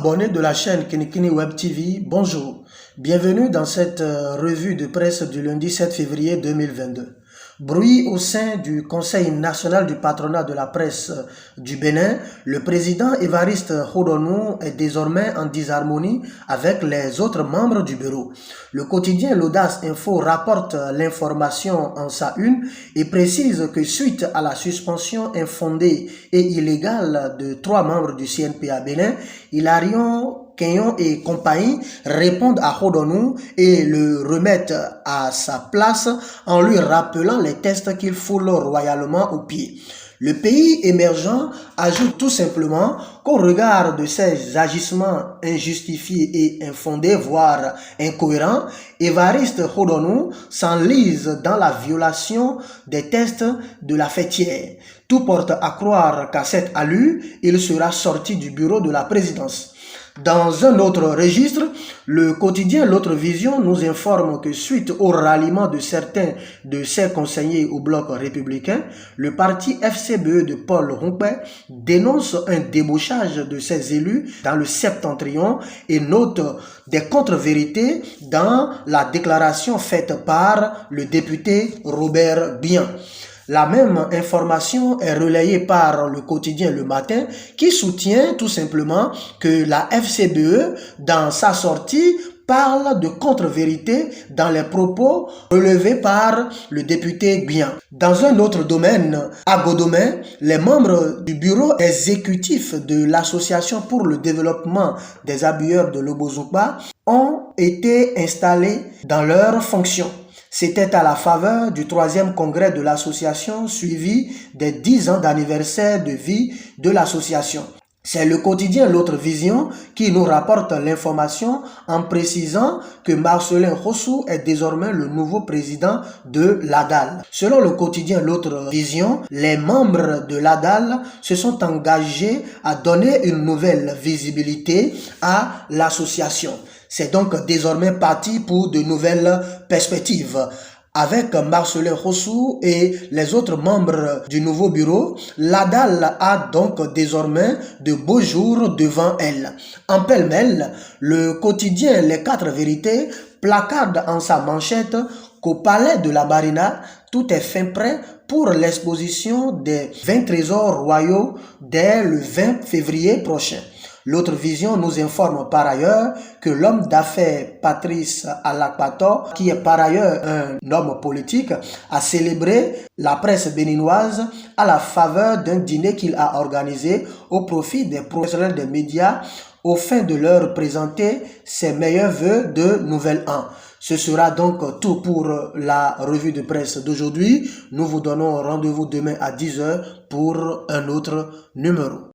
abonnés de la chaîne Kinikini Web TV, bonjour. Bienvenue dans cette revue de presse du lundi 7 février 2022. Bruit au sein du Conseil national du patronat de la presse du Bénin, le président Évariste Hodonu est désormais en disharmonie avec les autres membres du bureau. Le quotidien L'Audace Info rapporte l'information en sa une et précise que suite à la suspension infondée et illégale de 3 membres du CNPA Bénin, Hilarion Kenyon et compagnie répondent à Hodonu et le remettent à sa place en lui rappelant les tests qu'il foule royalement aux pieds. Le pays émergent ajoute tout simplement qu'au regard de ces agissements injustifiés et infondés, voire incohérents, Évariste Hodonu s'enlise dans la violation des tests de la fêtière. Tout porte à croire qu'à cette allure, il sera sorti du bureau de la présidence. Dans un autre registre, le quotidien L'Autre Vision nous informe que suite au ralliement de certains de ses conseillers au bloc républicain, le parti FCBE de Paul Rompé dénonce un débauchage de ses élus dans le septentrion et note des contre-vérités dans la déclaration faite par le député Robert Bian. La même information est relayée par le quotidien Le Matin qui soutient tout simplement que la FCBE, dans sa sortie, parle de contre-vérité dans les propos relevés par le député Bian. Dans un autre domaine, à Godomé, les membres du bureau exécutif de l'Association pour le développement des habilleurs de l'Obozoupa ont été installés dans leurs fonctions. C'était à la faveur du 3e congrès de l'association suivi des 10 ans d'anniversaire de vie de l'association. C'est le quotidien L'Autre Vision qui nous rapporte l'information en précisant que Marcelin Rossou est désormais le nouveau président de l'ADAL. Selon le quotidien L'Autre Vision, les membres de l'ADAL se sont engagés à donner une nouvelle visibilité à l'association. C'est donc désormais parti pour de nouvelles perspectives. Avec Marcelin Rossou et les autres membres du nouveau bureau, l'ADAL a donc désormais de beaux jours devant elle. En pêle-mêle, le quotidien Les 4 Vérités placarde en sa manchette qu'au palais de la Marina, tout est fin prêt pour l'exposition des 20 trésors royaux dès le 20 février prochain. L'Autre Vision nous informe par ailleurs que l'homme d'affaires Patrice Alakpato, qui est par ailleurs un homme politique, a célébré la presse béninoise à la faveur d'un dîner qu'il a organisé au profit des professionnels des médias au fin de leur présenter ses meilleurs vœux de nouvel an. Ce sera donc tout pour la revue de presse d'aujourd'hui. Nous vous donnons rendez-vous demain à 10 h pour un autre numéro.